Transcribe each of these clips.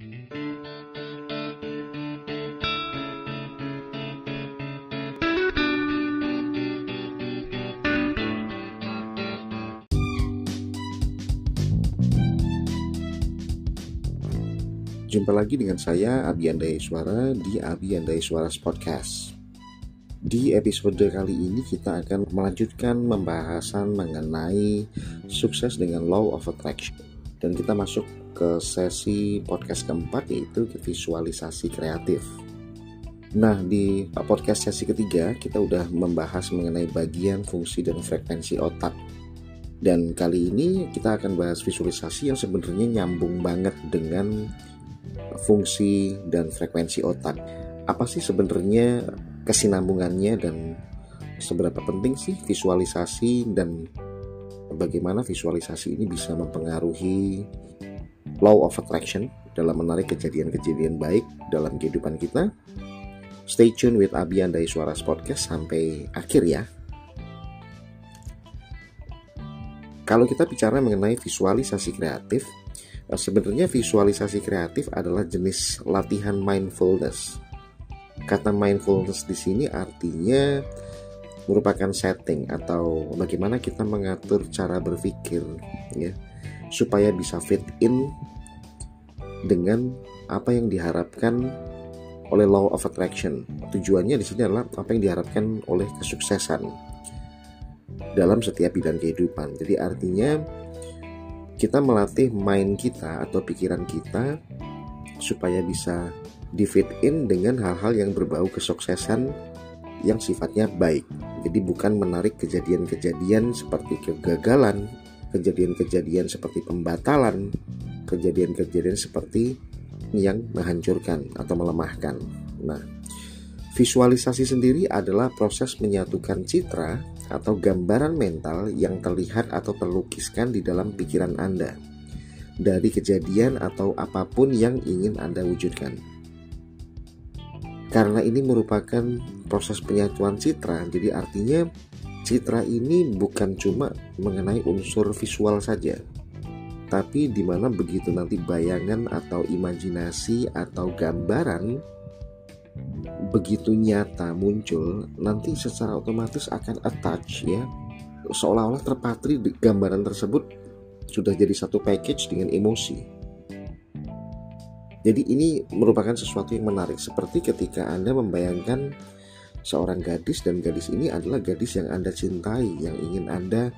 Jumpa lagi dengan saya Abi Andai Suara di Abi Andai Suara Podcast. Di episode kali ini kita akan melanjutkan pembahasan mengenai sukses dengan Law of Attraction. Dan kita masuk ke sesi podcast keempat, yaitu visualisasi kreatif. Nah, di podcast sesi ketiga kita udah membahas mengenai bagian fungsi dan frekuensi otak. Dan kali ini kita akan bahas visualisasi yang sebenarnya nyambung banget dengan fungsi dan frekuensi otak. Apa sih sebenarnya kesinambungannya dan seberapa penting sih visualisasi, dan bagaimana visualisasi ini bisa mempengaruhi law of attraction dalam menarik kejadian-kejadian baik dalam kehidupan kita. Stay tune with Abi Andai Suara Podcast sampai akhir ya. Kalau kita bicara mengenai visualisasi kreatif, sebenarnya visualisasi kreatif adalah jenis latihan mindfulness. Kata mindfulness di sini artinya merupakan setting atau bagaimana kita mengatur cara berpikir ya, supaya bisa fit in dengan apa yang diharapkan oleh law of attraction. Tujuannya di sini adalah apa yang diharapkan oleh kesuksesan dalam setiap bidang kehidupan. Jadi artinya kita melatih mind kita atau pikiran kita supaya bisa di-fit in dengan hal-hal yang berbau kesuksesan yang sifatnya baik. Jadi bukan menarik kejadian-kejadian seperti kegagalan, kejadian-kejadian seperti pembatalan, kejadian-kejadian seperti yang menghancurkan atau melemahkan. Nah, visualisasi sendiri adalah proses menyatukan citra atau gambaran mental yang terlihat atau terlukiskan di dalam pikiran Anda dari kejadian atau apapun yang ingin Anda wujudkan. Karena ini merupakan proses penyatuan citra, jadi artinya citra ini bukan cuma mengenai unsur visual saja, tapi di mana begitu nanti bayangan atau imajinasi atau gambaran begitu nyata muncul, nanti secara otomatis akan attach ya, seolah-olah terpatri di gambaran tersebut sudah jadi satu package dengan emosi. Jadi ini merupakan sesuatu yang menarik, seperti ketika Anda membayangkan seorang gadis, dan gadis ini adalah gadis yang Anda cintai, yang ingin Anda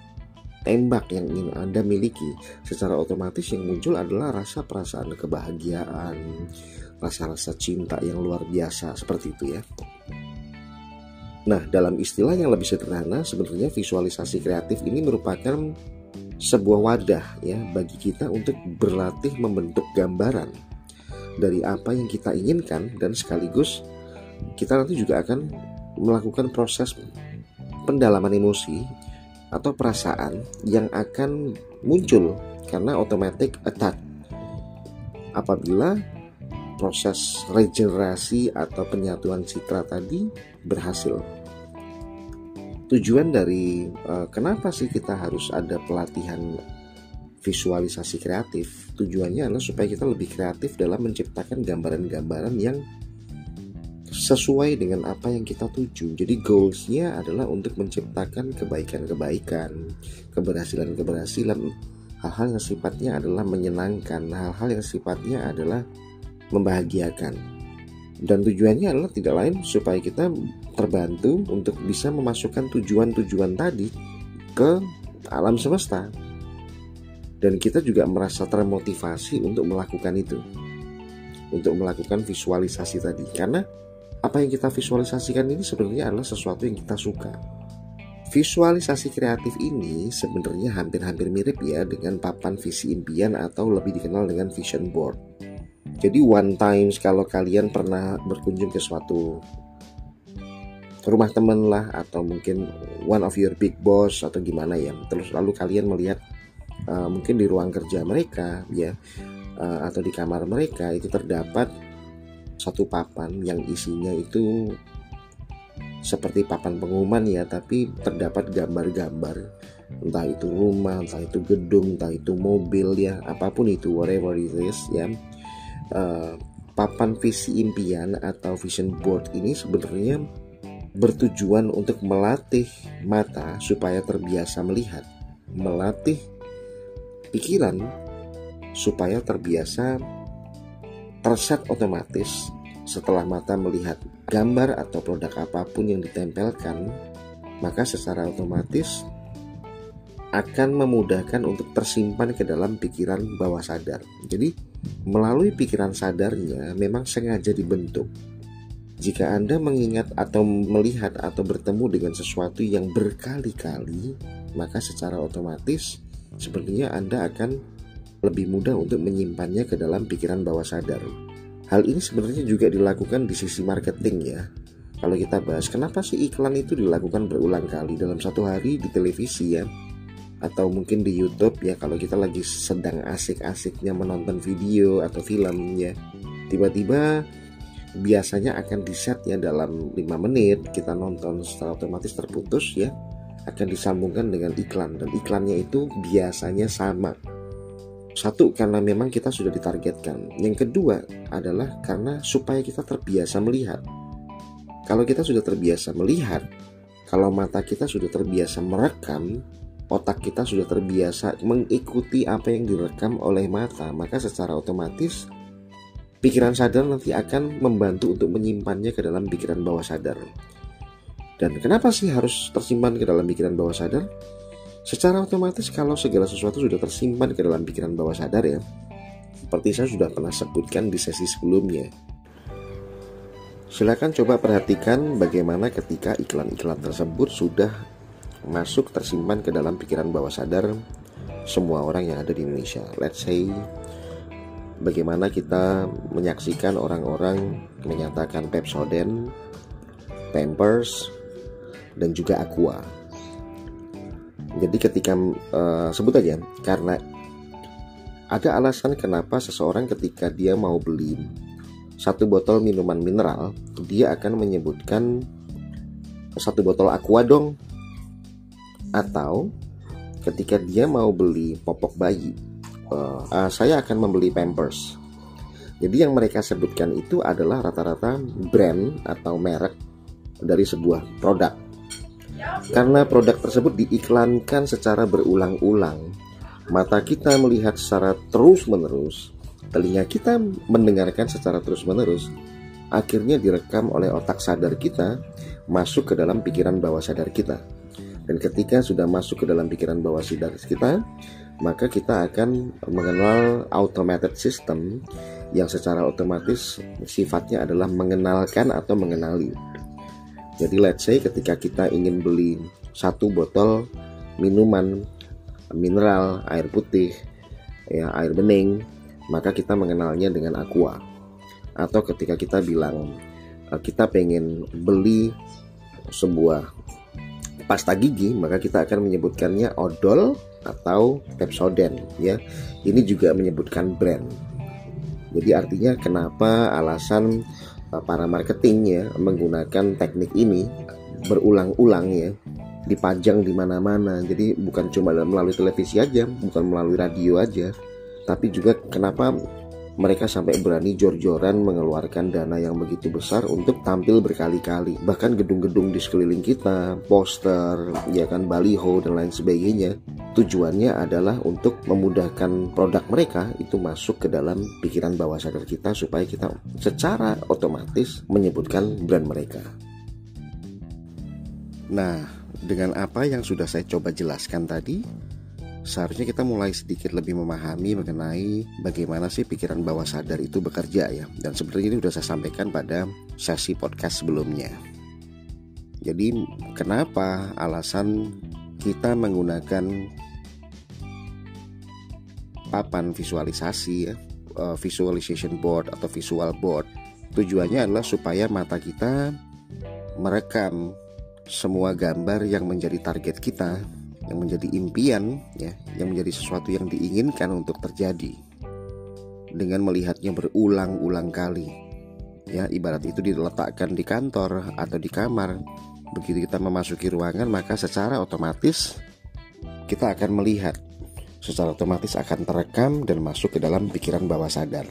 tembak, yang ingin Anda miliki. Secara otomatis yang muncul adalah rasa perasaan kebahagiaan, rasa-rasa cinta yang luar biasa, seperti itu ya. Nah, dalam istilah yang lebih sederhana, sebenarnya visualisasi kreatif ini merupakan sebuah wadah ya bagi kita untuk berlatih membentuk gambaran dari apa yang kita inginkan, dan sekaligus kita nanti juga akan melakukan proses pendalaman emosi atau perasaan yang akan muncul karena automatic attack apabila proses regenerasi atau penyatuan citra tadi berhasil. Tujuan dari kenapa sih kita harus ada pelatihan visualisasi kreatif? Tujuannya adalah supaya kita lebih kreatif dalam menciptakan gambaran-gambaran yang sesuai dengan apa yang kita tuju. Jadi goals-nya adalah untuk menciptakan kebaikan-kebaikan, keberhasilan-keberhasilan, hal-hal yang sifatnya adalah menyenangkan, hal-hal yang sifatnya adalah membahagiakan. Dan tujuannya adalah tidak lain supaya kita terbantu untuk bisa memasukkan tujuan-tujuan tadi ke alam semesta, dan kita juga merasa termotivasi untuk melakukan itu, untuk melakukan visualisasi tadi. Karena apa yang kita visualisasikan ini sebenarnya adalah sesuatu yang kita suka. Visualisasi kreatif ini sebenarnya hampir-hampir mirip ya dengan papan visi impian atau lebih dikenal dengan vision board. Jadi one time kalau kalian pernah berkunjung ke suatu rumah teman lah, atau mungkin one of your big boss atau gimana ya, terus lalu kalian melihat mungkin di ruang kerja mereka ya, atau di kamar mereka itu terdapat satu papan yang isinya itu seperti papan pengumuman ya, tapi terdapat gambar-gambar, entah itu rumah, entah itu gedung, entah itu mobil ya, apapun itu, whatever it is ya. papan visi impian atau vision board ini sebenarnya bertujuan untuk melatih mata supaya terbiasa melihat, melatih pikiran supaya terbiasa terset otomatis setelah mata melihat gambar atau produk apapun yang ditempelkan, maka secara otomatis akan memudahkan untuk tersimpan ke dalam pikiran bawah sadar. Jadi melalui pikiran sadarnya memang sengaja dibentuk. Jika Anda mengingat atau melihat atau bertemu dengan sesuatu yang berkali-kali, maka secara otomatis sebenarnya Anda akan lebih mudah untuk menyimpannya ke dalam pikiran bawah sadar. Hal ini sebenarnya juga dilakukan di sisi marketing ya. Kalau kita bahas kenapa sih iklan itu dilakukan berulang kali dalam satu hari di televisi ya, atau mungkin di YouTube ya, kalau kita lagi sedang asik-asiknya menonton video atau film ya, tiba-tiba biasanya akan di-set ya dalam 5 menit kita nonton, secara otomatis terputus ya, akan disambungkan dengan iklan, dan iklannya itu biasanya sama. Satu, karena memang kita sudah ditargetkan. Yang kedua adalah karena supaya kita terbiasa melihat. Kalau kita sudah terbiasa melihat, kalau mata kita sudah terbiasa merekam, otak kita sudah terbiasa mengikuti apa yang direkam oleh mata, maka secara otomatis pikiran sadar nanti akan membantu untuk menyimpannya ke dalam pikiran bawah sadar. Dan kenapa sih harus tersimpan ke dalam pikiran bawah sadar? Secara otomatis kalau segala sesuatu sudah tersimpan ke dalam pikiran bawah sadar ya, seperti saya sudah pernah sebutkan di sesi sebelumnya. Silakan coba perhatikan bagaimana ketika iklan-iklan tersebut sudah masuk tersimpan ke dalam pikiran bawah sadar semua orang yang ada di Indonesia. Let's say bagaimana kita menyaksikan orang-orang menyatakan Pepsodent, Pampers, dan juga Aqua. Jadi ketika sebut aja, karena ada alasan kenapa seseorang ketika dia mau beli satu botol minuman mineral, dia akan menyebutkan satu botol Aqua dong. Atau ketika dia mau beli popok bayi, saya akan membeli Pampers. Jadi yang mereka sebutkan itu adalah rata-rata brand atau merek dari sebuah produk. Karena produk tersebut diiklankan secara berulang-ulang, mata kita melihat secara terus-menerus, telinga kita mendengarkan secara terus-menerus, akhirnya direkam oleh otak sadar kita masuk ke dalam pikiran bawah sadar kita. Dan ketika sudah masuk ke dalam pikiran bawah sadar kita, maka kita akan mengenal automated system yang secara otomatis sifatnya adalah mengenalkan atau mengenali. Jadi let's say ketika kita ingin beli satu botol minuman mineral, air putih, ya, air bening, maka kita mengenalnya dengan Aqua. Atau ketika kita bilang kita pengen beli sebuah pasta gigi, maka kita akan menyebutkannya Odol atau Pepsodent ya. Ini juga menyebutkan brand. Jadi artinya kenapa alasan para marketing ya menggunakan teknik ini berulang-ulang ya, dipajang di mana-mana. Jadi bukan cuma melalui televisi aja, bukan melalui radio aja, tapi juga kenapa mereka sampai berani jor-joran mengeluarkan dana yang begitu besar untuk tampil berkali-kali. Bahkan gedung-gedung di sekeliling kita, poster, ya kan, baliho dan lain sebagainya, tujuannya adalah untuk memudahkan produk mereka itu masuk ke dalam pikiran bawah sadar kita supaya kita secara otomatis menyebutkan brand mereka. Nah, dengan apa yang sudah saya coba jelaskan tadi, seharusnya kita mulai sedikit lebih memahami mengenai bagaimana sih pikiran bawah sadar itu bekerja ya. Dan sebenarnya ini sudah saya sampaikan pada sesi podcast sebelumnya. Jadi kenapa alasan kita menggunakan papan visualisasi ya, visualization board atau visual board, tujuannya adalah supaya mata kita merekam semua gambar yang menjadi target kita, yang menjadi impian ya, yang menjadi sesuatu yang diinginkan untuk terjadi, dengan melihatnya berulang-ulang kali ya. Ibarat itu diletakkan di kantor atau di kamar, begitu kita memasuki ruangan maka secara otomatis kita akan melihat, secara otomatis akan terekam dan masuk ke dalam pikiran bawah sadar.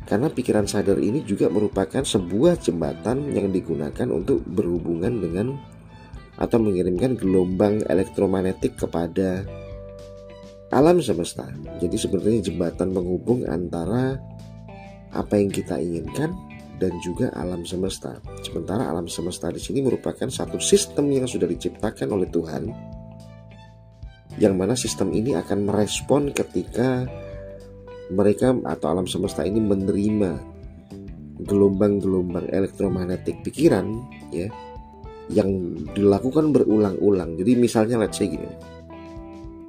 Karena pikiran sadar ini juga merupakan sebuah jembatan yang digunakan untuk berhubungan dengan atau mengirimkan gelombang elektromagnetik kepada alam semesta. Jadi sebenarnya jembatan penghubung antara apa yang kita inginkan dan juga alam semesta. Sementara alam semesta di sini merupakan satu sistem yang sudah diciptakan oleh Tuhan, yang mana sistem ini akan merespon ketika mereka atau alam semesta ini menerima gelombang-gelombang elektromagnetik pikiran ya, yang dilakukan berulang-ulang. Jadi misalnya let's say gini,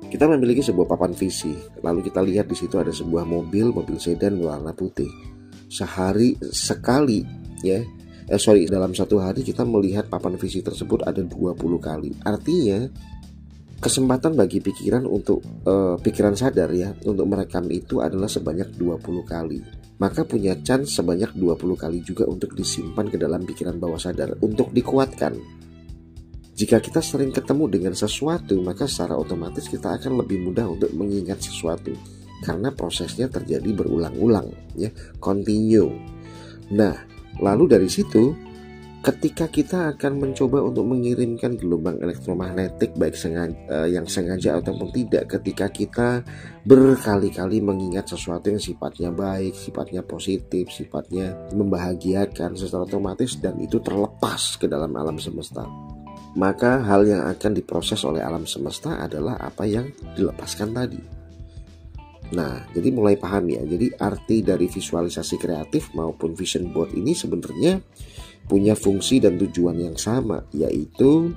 kita memiliki sebuah papan visi, lalu kita lihat di situ ada sebuah mobil sedan warna putih. Sehari sekali ya, dalam satu hari kita melihat papan visi tersebut ada 20 kali. Artinya kesempatan bagi pikiran untuk pikiran sadar ya untuk merekam itu adalah sebanyak 20 kali. Maka punya chance sebanyak 20 kali juga untuk disimpan ke dalam pikiran bawah sadar untuk dikuatkan. Jika kita sering ketemu dengan sesuatu, maka secara otomatis kita akan lebih mudah untuk mengingat sesuatu karena prosesnya terjadi berulang-ulang ya, continue. Nah, lalu dari situ ketika kita akan mencoba untuk mengirimkan gelombang elektromagnetik baik yang sengaja ataupun tidak, ketika kita berkali-kali mengingat sesuatu yang sifatnya baik, sifatnya positif, sifatnya membahagiakan secara otomatis dan itu terlepas ke dalam alam semesta, maka hal yang akan diproses oleh alam semesta adalah apa yang dilepaskan tadi. Nah, jadi mulai paham ya. Jadi arti dari visualisasi kreatif maupun vision board ini sebenarnya punya fungsi dan tujuan yang sama, yaitu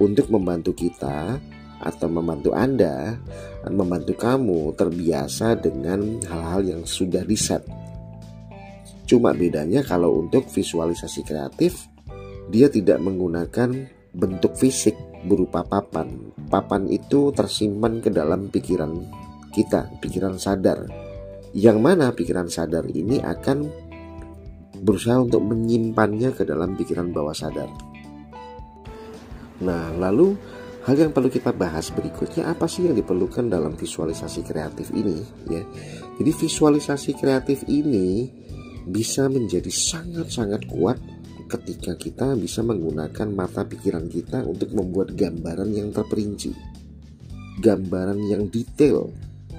untuk membantu kita atau membantu Anda, membantu kamu terbiasa dengan hal-hal yang sudah diset. Cuma bedanya kalau untuk visualisasi kreatif, dia tidak menggunakan bentuk fisik berupa papan. Papan itu tersimpan ke dalam pikiran kita, pikiran sadar. Yang mana pikiran sadar ini akan berusaha untuk menyimpannya ke dalam pikiran bawah sadar. Nah, lalu hal yang perlu kita bahas berikutnya, apa sih yang diperlukan dalam visualisasi kreatif ini ya. Jadi visualisasi kreatif ini bisa menjadi sangat-sangat kuat ketika kita bisa menggunakan mata pikiran kita untuk membuat gambaran yang terperinci, gambaran yang detail,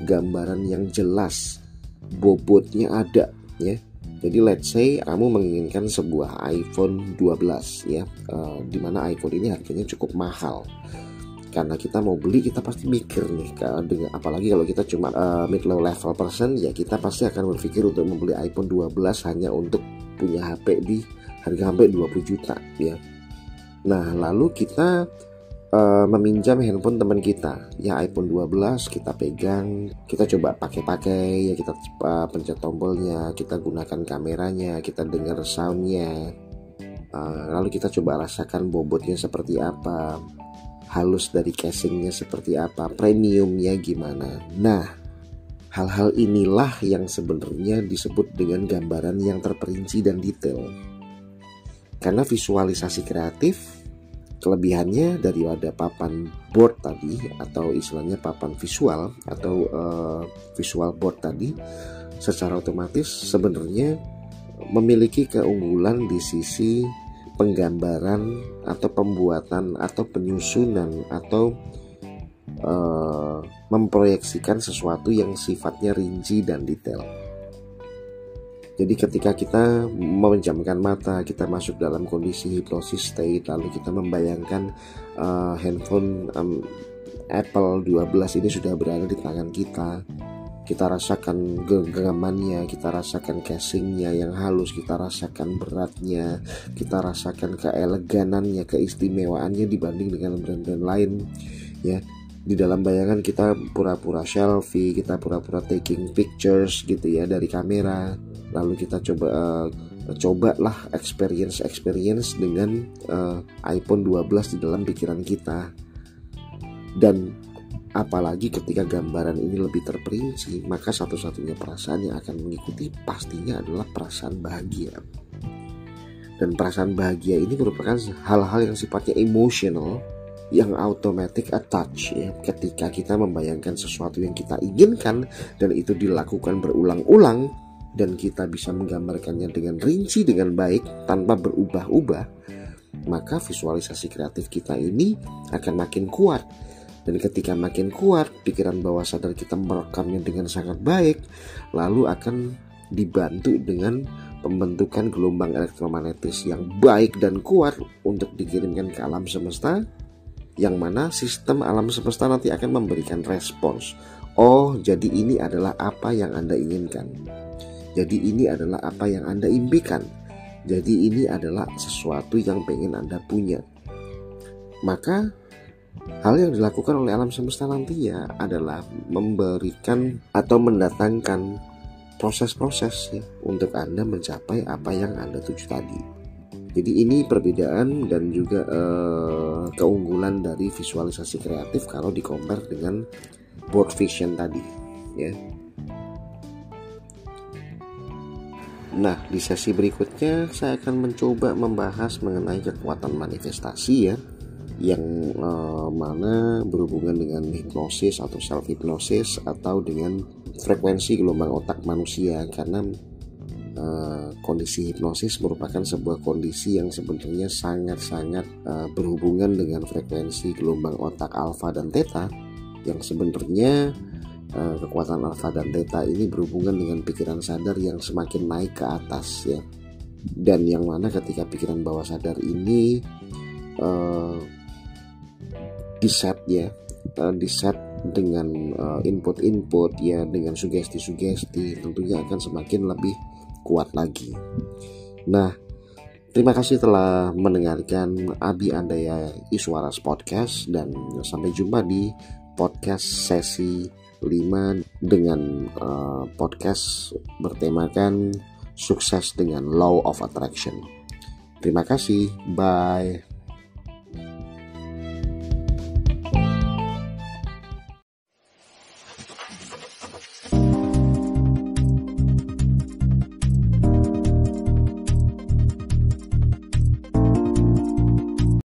gambaran yang jelas, bobotnya ada ya. Jadi let's say kamu menginginkan sebuah iPhone 12 ya, dimana iPhone ini harganya cukup mahal. Karena kita mau beli, kita pasti mikir nih, apalagi kalau kita cuma mid low level person ya, kita pasti akan berpikir untuk membeli iPhone 12 hanya untuk punya HP di harga sampai 20 juta ya. Nah, lalu kita meminjam handphone teman kita ya, iPhone 12 kita pegang, kita coba pakai ya, kita pencet tombolnya, kita gunakan kameranya, kita dengar soundnya, lalu kita coba rasakan bobotnya seperti apa, halus dari casingnya seperti apa, premiumnya gimana. Nah, hal-hal inilah yang sebenarnya disebut dengan gambaran yang terperinci dan detail. Karena visualisasi kreatif, kelebihannya daripada papan board tadi atau istilahnya papan visual atau visual board tadi, secara otomatis sebenarnya memiliki keunggulan di sisi penggambaran atau pembuatan atau penyusunan atau memproyeksikan sesuatu yang sifatnya rinci dan detail. Jadi ketika kita memejamkan mata, kita masuk dalam kondisi hypnosis state, lalu kita membayangkan handphone Apple 12 ini sudah berada di tangan kita. Kita rasakan genggamannya, kita rasakan casingnya yang halus, kita rasakan beratnya, kita rasakan keeleganannya, keistimewaannya dibanding dengan brand-brand lain ya. Di dalam bayangan kita pura-pura selfie, kita pura-pura taking pictures gitu ya dari kamera. Lalu kita cobalah experience dengan iPhone 12 di dalam pikiran kita. Dan apalagi ketika gambaran ini lebih terperinci, maka satu-satunya perasaan yang akan mengikuti pastinya adalah perasaan bahagia. Dan perasaan bahagia ini merupakan hal-hal yang sifatnya emotional, yang automatic attach ya. Ketika kita membayangkan sesuatu yang kita inginkan dan itu dilakukan berulang-ulang, dan kita bisa menggambarkannya dengan rinci dengan baik tanpa berubah-ubah, maka visualisasi kreatif kita ini akan makin kuat. Dan ketika makin kuat, pikiran bawah sadar kita merekamnya dengan sangat baik, lalu akan dibantu dengan pembentukan gelombang elektromagnetis yang baik dan kuat untuk dikirimkan ke alam semesta, yang mana sistem alam semesta nanti akan memberikan respons. Oh, jadi ini adalah apa yang Anda inginkan. Jadi ini adalah apa yang Anda impikan. Jadi ini adalah sesuatu yang pengen Anda punya. Maka hal yang dilakukan oleh alam semesta nantinya adalah memberikan atau mendatangkan proses-proses ya, untuk Anda mencapai apa yang Anda tuju tadi. Jadi ini perbedaan dan juga keunggulan dari visualisasi kreatif kalau di-compare dengan board vision tadi ya. Nah, di sesi berikutnya saya akan mencoba membahas mengenai kekuatan manifestasi ya, yang mana berhubungan dengan hipnosis atau self hipnosis atau dengan frekuensi gelombang otak manusia, karena kondisi hipnosis merupakan sebuah kondisi yang sebenarnya sangat-sangat berhubungan dengan frekuensi gelombang otak alfa dan theta, yang sebenarnya kekuatan alfa dan theta ini berhubungan dengan pikiran sadar yang semakin naik ke atas ya, dan yang mana ketika pikiran bawah sadar ini diset dengan input-input ya, dengan sugesti-sugesti, tentunya akan semakin lebih kuat lagi. Nah, terima kasih telah mendengarkan Abi Andaya Iswaras Podcast, dan sampai jumpa di podcast sesi 5 dengan podcast bertemakan sukses dengan Law of Attraction. Terima kasih, bye.